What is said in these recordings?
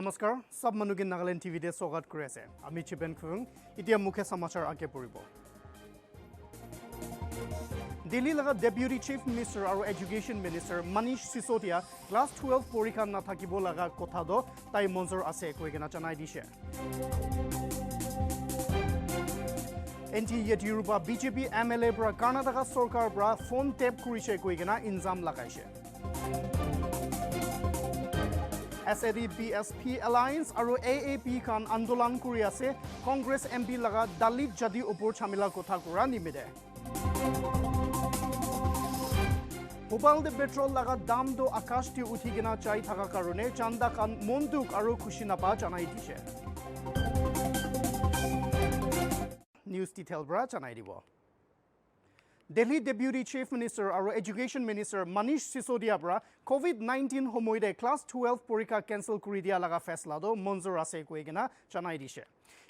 नमस्कार सब मनुके नागालैंड टीवी दे स्वागत करे আছে আমি চিবেন খুং ইতিয়া মুখ্য সমাচার আগে পড়িব দিল্লী লগা ডেপুটি চিফ মিনিষ্টাৰ আৰু এডুকেশ্যন মিনিষ্টাৰ মনীষ সিসোদিয়া ক্লাস 12 পৰীক্ষা নাথাকিব লগা কথা দ তাই মঞ্জুৰ আছে কৈকেনা জনাই দিছে এনটি ইয়েডিউৰুবা বিজেপি এমএলএ পৰা কৰ্ণাটক চৰকাৰ পৰা ফোন টেপ কৰিছে কৈকেনা ইনজাম লাগাইছে SAD BSP Alliance আৰু AAP kan আন্দোলন কৰি আছে কংগ্ৰেছ MP লগা দালিত যদি ওপৰ চামিলা কথা কৰা নিমিদে ভোপালতে পেট্ৰল লগা দাম দো আকাশটি উঠি কিনা চাই থকা কাৰণে চান্দা খান মন্দুক আৰু খুশি নাপা জনাই দিছে নিউজ ডিটেইল পৰা জনাই দিব Delhi Deputy Chief Minister আৰু Education Minister Manish Sisodia পৰা COVID-19 সময়তে ক্লাস 12 পৰীক্ষা কেনসেল কৰি দিয়া লগা ফেছলা দ মঞ্জুৰ আছে কৈকেনা জনাই দিছে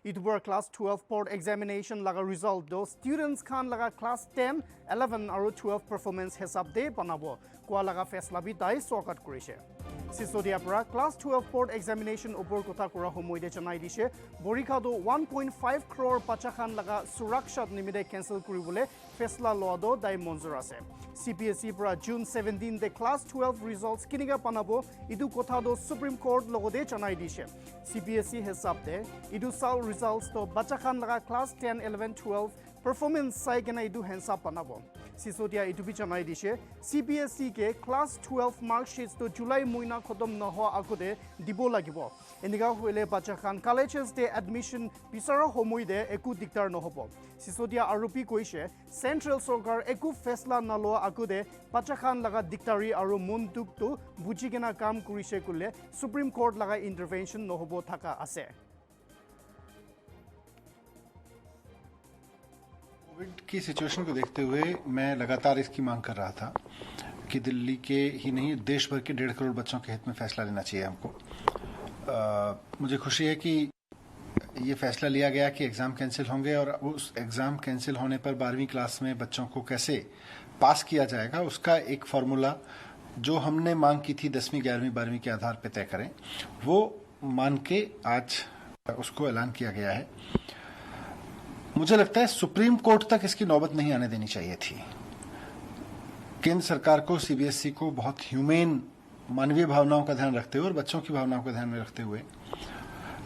ইটোবৰ ক্লাস 12 পৰ্ট এক্সামিনেশ্যন লগা ৰিজাল্ট দ ষ্টুডেণ্টছ খান লগা ক্লাস 10 11 আৰু 12 পাৰফৰ্মেন্স হিচাপ দে বনাব কোৱা লগা ফেছলা বি তাই স্বাগত কৰিছে Sisodia পৰা ক্লাস 12 পৰ্ট এক্সামিনেশ্যন ওপৰ কথা কৰা সময়তে জনাই দিছে পৰীক্ষা দ 1.5 crore বাচ্চা খান লগা সুৰক্ষাত নিমিদে কেনসেল কৰিবলৈ ফেছলা লোৱা দ দাই মঞ্জুৰ আছে CPSE পৰা জুন 17 দে ক্লাস 12 ৰিজাল্টছ কিনিগা পানাব ইদু কথা দ সুপ্ৰিম কোৰ্ট লগতে জনাই দিছে CPSE হিচাপ দে ইদু সাল ৰিজাল্টছ দ বাচ্চা খান লগা class 10 11 12 performance sai kena idu hensa panabo Sisodia itu bi janai dishe CPSE ke class 12 mark sheets to July moina khotom na ho agode dibo lagibo eniga hoile bacha khan colleges de admission bisara homoi de eku diktar no hobo Sisodia arupi koise central sarkar eku fesla na lo agode bacha khan laga diktari aru munduk to buji kena kam kurise kule supreme court laga intervention no hobo thaka ase Covid की situation को देखते हुए मैं लगातार इसकी मांग कर रहा था कि दिल्ली के ही नहीं देश भर के 1.5 करोड़ बच्चों के हित में फैसला लेना चाहिए हमको मुझे खुशी है कि ये फैसला लिया गया कि एग्ज़ाम कैंसिल होंगे और उस एग्ज़ाम कैंसिल होने पर 12वीं क्लास में बच्चों को कैसे पास किया जाएगा उसका एक फार्मूला जो हमने मांग की थी 10वीं 11वीं 12वीं के आधार पर तय करें वो मान के आज उसको ऐलान किया गया है मुझे लगता है सुप्रीम कोर्ट तक इसकी नौबत नहीं आने देनी चाहिए थी केंद्र सरकार को CBSE को बहुत ह्यूमेन मानवीय भावनाओं का ध्यान रखते हुए और बच्चों की भावनाओं का ध्यान में रखते हुए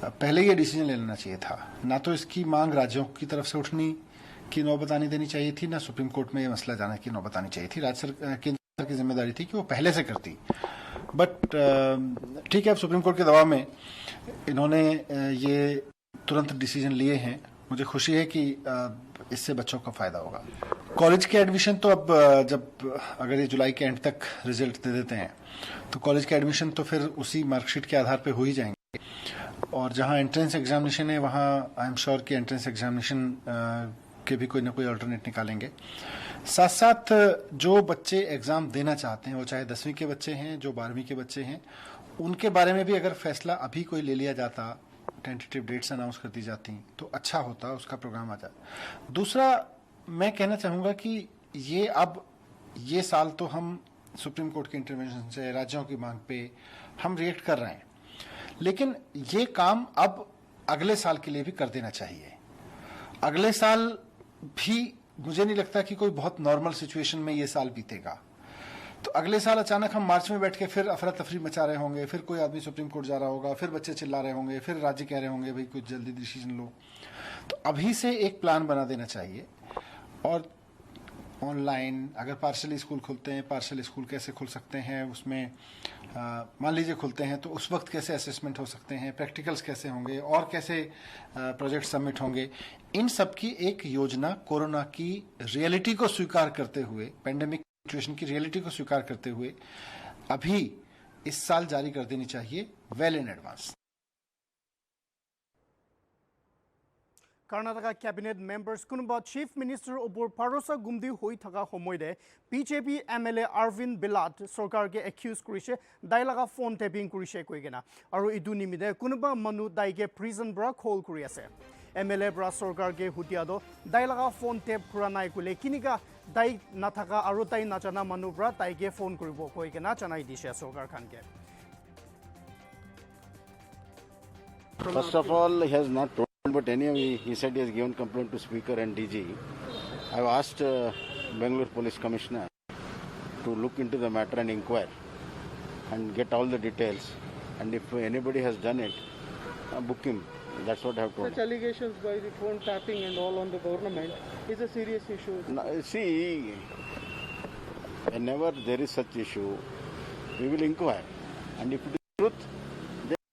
पहले ये डिसीजन ले लेना चाहिए था ना तो इसकी मांग राज्यों की तरफ से उठने की नौबत आनी देनी चाहिए थी ना सुप्रीम कोर्ट में ये मसला जाने की नौबत आनी चाहिए थी राज्य सरकार केंद्र सरकार की जिम्मेदारी थी कि वो पहले से करती बट ठीक है अब सुप्रीम कोर्ट के दबाव में इन्होंने ये तुरंत डिसीजन लिए हैं मुझे खुशी है कि इससे बच्चों को फायदा होगा कॉलेज के एडमिशन तो अब जब अगर ये जुलाई के एंड तक रिजल्ट दे देते हैं तो कॉलेज के एडमिशन तो फिर उसी मार्कशीट के आधार पे हो ही जाएंगे और जहां एंट्रेंस एग्जामिनेशन है वहां आई एम श्योर कि एंट्रेंस एग्जामिनेशन के भी कोई ना कोई अल्टरनेट निकालेंगे साथ साथ जो बच्चे एग्जाम देना चाहते हैं वो चाहे 10वीं के बच्चे हैं जो 12वीं के बच्चे हैं उनके बारे में भी अगर फैसला अभी कोई ले लिया जाता टेंटेटिव डेट्स अनाउंस कर दी जाती तो अच्छा होता उसका प्रोग्राम आ जाता दूसरा मैं कहना चाहूँगा कि ये साल तो हम सुप्रीम कोर्ट के इंटरवेंशन से राज्यों की मांग पे हम रिएक्ट कर रहे हैं लेकिन ये काम अब अगले साल के लिए भी कर देना चाहिए अगले साल भी मुझे नहीं लगता कि कोई बहुत नॉर्मल सिचुएशन में ये साल बीतेगा तो अगले साल अचानक हम मार्च में बैठ के फिर अफरा तफरी मचा रहे होंगे फिर कोई आदमी सुप्रीम कोर्ट जा रहा होगा फिर बच्चे चिल्ला रहे होंगे फिर राज्य कह रहे होंगे भाई कुछ जल्दी डिसीजन लो तो अभी से एक प्लान बना देना चाहिए और ऑनलाइन अगर पार्शली स्कूल खुलते हैं पार्शली स्कूल कैसे खुल सकते हैं उसमें मान लीजिए खुलते हैं तो उस वक्त कैसे असेसमेंट हो सकते हैं प्रैक्टिकल्स कैसे होंगे और कैसे प्रोजेक्ट सबमिट होंगे इन सब की एक योजना कोरोना की रियलिटी को स्वीकार करते हुए पेंडेमिक सिचुएशन की रियलिटी को स्वीकार करते हुए अभी इस साल जारी कर देनी चाहिए well in advance Karnataka cabinet members कुनबा चीफ मिनिस्टर ओपर भरोसा गुमदी होई थका সময়তে बीजेपी एमएलए अरविंद बिलाट सरकार के एक्यूज करिसे दाइ लगा फोन टेपिंग करिसे कइगेना আৰু ইদু নিমিদে কুনবা মানু দাইকে প্ৰিজন ব্ৰা কল কৰি আছে एमएलए ब्रा सरकार के हुटियादो दाइ लगा फोन टेप खुरा नाइ कुले किनिका दाइ नाथाका आरो ताइ नाजाना मानु ब्रा ताइके फोन करिबो कइकेना जनाइ दिसे सरकार खानके First of all, he has not told, but anyway, he said he has given complaint to Speaker and DG. I have asked Bangalore Police Commissioner to look into the matter and inquire and get all the details. And if anybody has done it, book him. That's what I have told. Such allegations by the phone tapping and all on the government is a serious issue. Now, see, whenever there is such issue, we will inquire. And if it is truth,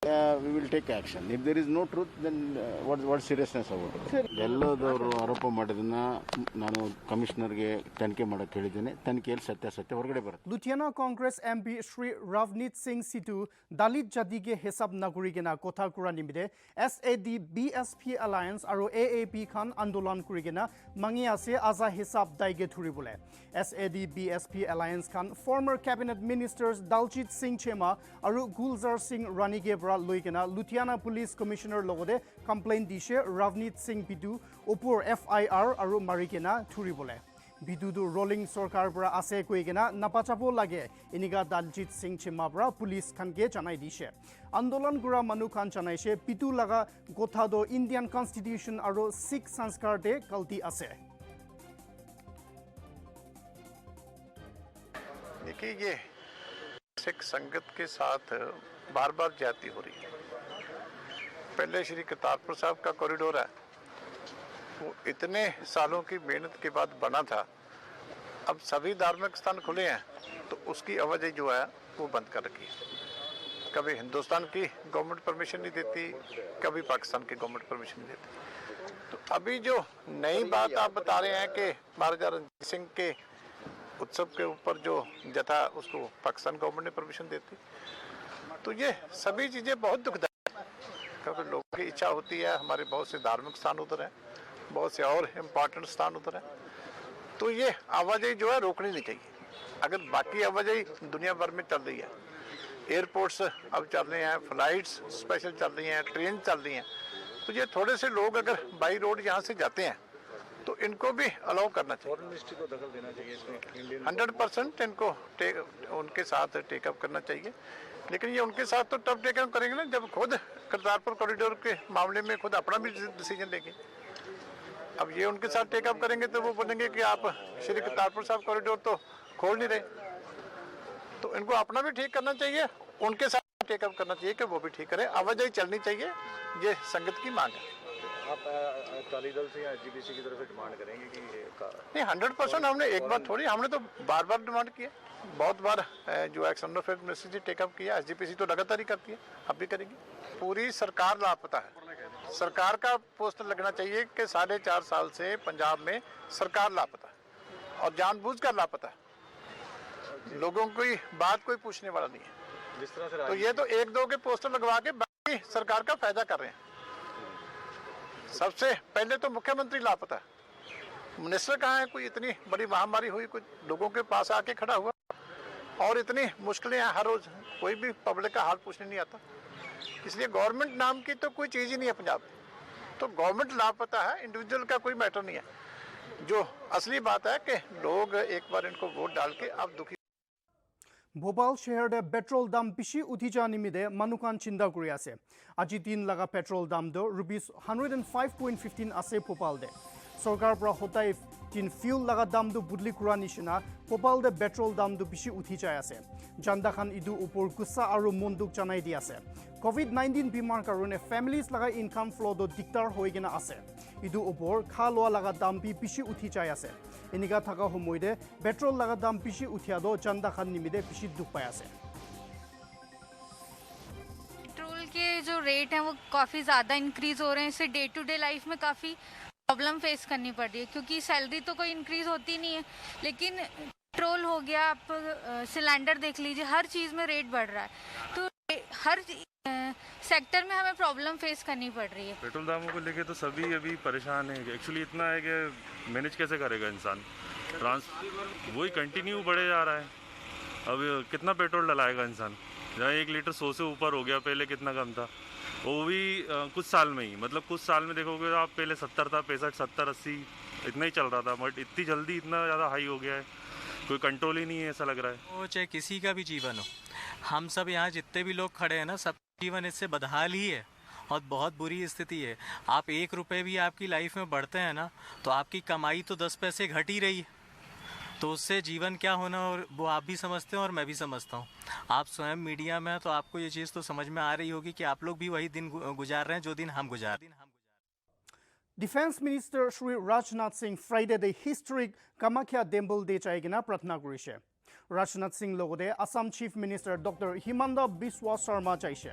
then we will take action. If there is no truth, then what seriousness about it? ಎಲ್ಲದವರು ಆರೋಪ ಮಾಡೋದನ್ನ ನಾನು ಕಮಿಷನರ್ಗೆ ತನಿಖೆ ಮಾಡಕ್ಕೆ ಹೇಳಿದ್ದೇನೆ. ತನಿಖೆಯಲ್ಲಿ ಸತ್ಯಾಸತ್ಯ ಹೊರಗಡೆ ಬರುತ್ತೆ. Lutiana Congress MP Shri Ravneet Singh Sidhu Dalit Jadige Hesab Nagurigena Kotha Kura Nimide SAD BSP Alliance aro AAP Khan Andolan Kurigena Mangi Ase Aza Hesab Daige Thuribole. SAD BSP Alliance Khan former cabinet ministers Daljit Singh Chema aro Gulzar Singh Ranigebra Loigena Lutiana Police Commissioner Logode complaint dishe Ravneet Singh Bidu Opor FIR aro Marigena Thuribole. Bidudu rolling sarkar bra ase koigena napachapo lage iniga Daljit Singh Chema bra police khange janai dishe andolan gura manu khan janaise pitu laga gotha do Indian Constitution aro Sikh sanskar de kalti ase. देखिए ये सिख संगत के साथ बार बार ज्यादती हो रही है। पहले श्री करतारपुर साहब का कॉरिडोर है, वो इतने सालों की मेहनत के बाद बना था। अब सभी धार्मिक स्थान खुले हैं तो उसकी आवाजाही जो है वो बंद कर रखी है। कभी हिंदुस्तान की गवर्नमेंट परमिशन नहीं देती, कभी पाकिस्तान की गवर्नमेंट परमिशन नहीं देती। तो अभी जो नई बात आप बता रहे हैं कि महाराजा रणजीत सिंह के उत्सव के ऊपर जो जथा उसको पाकिस्तान गवर्नमेंट ने परमिशन देती, तो ये सभी चीज़ें बहुत दुखदायक है क्योंकि लोगों की इच्छा होती है। हमारे बहुत से धार्मिक स्थान उधर हैं, बहुत से और इम्पॉर्टेंट स्थान उधर हैं, तो ये आवाजाही जो है रोकनी नहीं चाहिए। अगर बाकी आवाजाही दुनिया भर में चल रही है, एयरपोर्ट्स अब चल रहे हैं, फ्लाइट्स स्पेशल चल रही हैं, ट्रेन चल रही हैं, तो ये थोड़े से लोग अगर बाई रोड यहाँ से जाते हैं तो इनको भी अलाउ करना चाहिए। 100% इनको उनके साथ टेकअप करना चाहिए। लेकिन ये उनके साथ तो तब टेकअप करेंगे ना जब खुद करतारपुर कॉरिडोर के मामले में खुद अपना भी डिसीजन लेंगे। अब ये उनके साथ टेकअप करेंगे तो वो बोलेंगे कि आप श्री करतारपुर साहब कॉरिडोर तो खोल नहीं रहे। तो इनको अपना भी ठीक करना चाहिए, उनके साथ टेकअप करना चाहिए कि वो भी ठीक करें। आवाजाही चलनी चाहिए, ये संगत की मांग है। आप अकाली दल से या एसजीपीसी की तरफ से डिमांड करेंगे कि नहीं, 100% हमने एक बार थोड़ी, हमने तो बार बार डिमांड की है। बहुत बार जो एक्शन ऑफ मिनिस्ट्री ने टेकअप किया, एसजीपीसी तो लगातार ही करती है, अब भी करेगी। पूरी सरकार लापता है। सरकार का पोस्टर लगना चाहिए कि 4.5 साल से पंजाब में सरकार लापता है और जानबूझकर लापता है। लोगों की बात कोई पूछने वाला नहीं है। जिस तरह से तो ये तो 1-2 के पोस्टर लगवा के बाकी सरकार का फायदा कर रहे हैं। सबसे पहले तो मुख्यमंत्री लापता है, मिनिस्टर कहाँ है? कोई इतनी बड़ी महामारी हुई, कुछ लोगों के पास आके खड़ा हुआ और इतनी मुश्किलें हैं हर रोज, कोई भी पब्लिक का हाल पूछने नहीं आता। इसलिए गवर्नमेंट नाम की तो कोई चीज़ ही नहीं है पंजाब में। तो गवर्नमेंट लापता है, इंडिविजुअल का कोई मैटर नहीं है। जो असली बात है कि लोग एक बार इनको वोट डाल के अब दुखी। भोपाल शहर दे पेट्रोल दाम पिशी उठी जा निमिदे मनुकान चिंता करि आसे। আজি 3 लगा पेट्रोल दाम दो ₹105.15 आसे भोपाल दे। सरकार पर होताई तीन फ्यूल लगा दाम दो बुदली कुरा निशिना भोपाल दे पेट्रोल दाम दो पिशी उठी जाय आसे। जानदा खान इदु ऊपर गुस्सा और मुंदुक जनाई दी आसे। कोविड-19 बीमार कारणे फैमिलीज लगा इनकम फ्लो दो दिक्कतार होई गेना आसे। इदु ऊपर खा लोआ लगा दाम भी पिशी उठी जाय आसे। इनिगा थाका हमयदे पेट्रोल लगा दाम पिशी उठिया दो जानदा खान निमिदे पिशी दुख पाय आसे। पेट्रोल के जो रेट हैं वो काफ़ी ज़्यादा इंक्रीज़ हो रहे हैं, इससे डे टू डे लाइफ में काफ़ी प्रॉब्लम फेस करनी पड़ रही है क्योंकि सैलरी तो कोई इंक्रीज़ होती नहीं है, लेकिन पेट्रोल हो गया, आप सिलेंडर देख लीजिए, हर चीज़ में रेट बढ़ रहा है, तो हर सेक्टर में हमें प्रॉब्लम फेस करनी पड़ रही है। पेट्रोल दामों को लेके तो सभी अभी परेशान है। एक्चुअली इतना है कि मैनेज कैसे करेगा इंसान, वही कंटिन्यू बढ़े जा रहा है। अब कितना पेट्रोल डलाएगा इंसान, जहाँ 1 लीटर 100 से ऊपर हो गया, पहले कितना कम था, वो भी कुछ साल में ही, मतलब कुछ साल में देखोगे आप पहले 70 था, 65, 70, 80 इतना ही चल रहा था, बट इतनी जल्दी इतना ज़्यादा हाई हो गया है, कोई कंट्रोल ही नहीं है ऐसा लग रहा है। वो चाहे किसी का भी जीवन हो, हम सब यहाँ जितने भी लोग खड़े हैं ना, सब जीवन इससे बदहाल ही है और बहुत बुरी स्थिति है। आप 1 रुपये भी आपकी लाइफ में बढ़ते हैं ना, तो आपकी कमाई तो 10 पैसे घट ही रही है। तो उससे जीवन क्या होना, और वो आप भी समझते हैं और मैं भी समझता हूँ। आप स्वयं मीडिया में हैं तो आपको ये चीज़ तो समझ में आ रही होगी कि आप लोग भी वही दिन गुजार रहे हैं जो दिन हम गुजार रहे हैं। Defense Minister Shri Rajnath Singh Friday the historic Kamakhya Temple Day chaigina pratna korise. Rajnath Singh logode Assam Chief Minister Dr. Himanta Biswa Sharma chaise.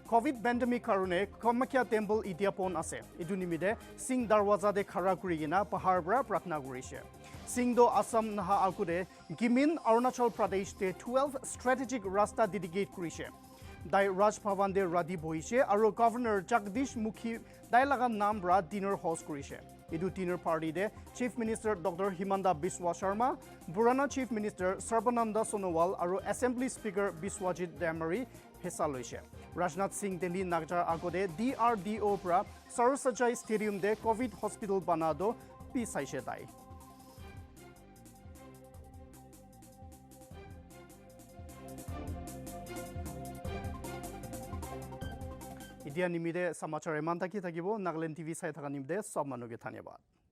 COVID pandemic karone Kamakhya Temple idiapon ase. Edu nimide Singh Darwaza de khara kurigina pahar bra pratna korise. Singh do Assam naha akude Gimin Arunachal Pradesh te 12 strategic rasta dedicate korise. Dai Raj Bhavan de Radi boise aro Governor Jagdish Mukhi dai laga naam bra dinner host korise. Edu dinner party de Chief Minister Dr. Himanta Biswa Sharma, Burana Chief Minister Sarbananda Sonowal aro Assembly Speaker Biswajit Damari hissa loise. Rajnath Singh Delhi Nagjar agode DRDO pra Sarasajai Stadium de COVID hospital banado pi saise dai. ইডিয়া নিমিদে Samachar ইমান থাকি থাকিব। Nagaland TV চাই থকা নিমিদে সব মানুহকে ধন্যবাদ।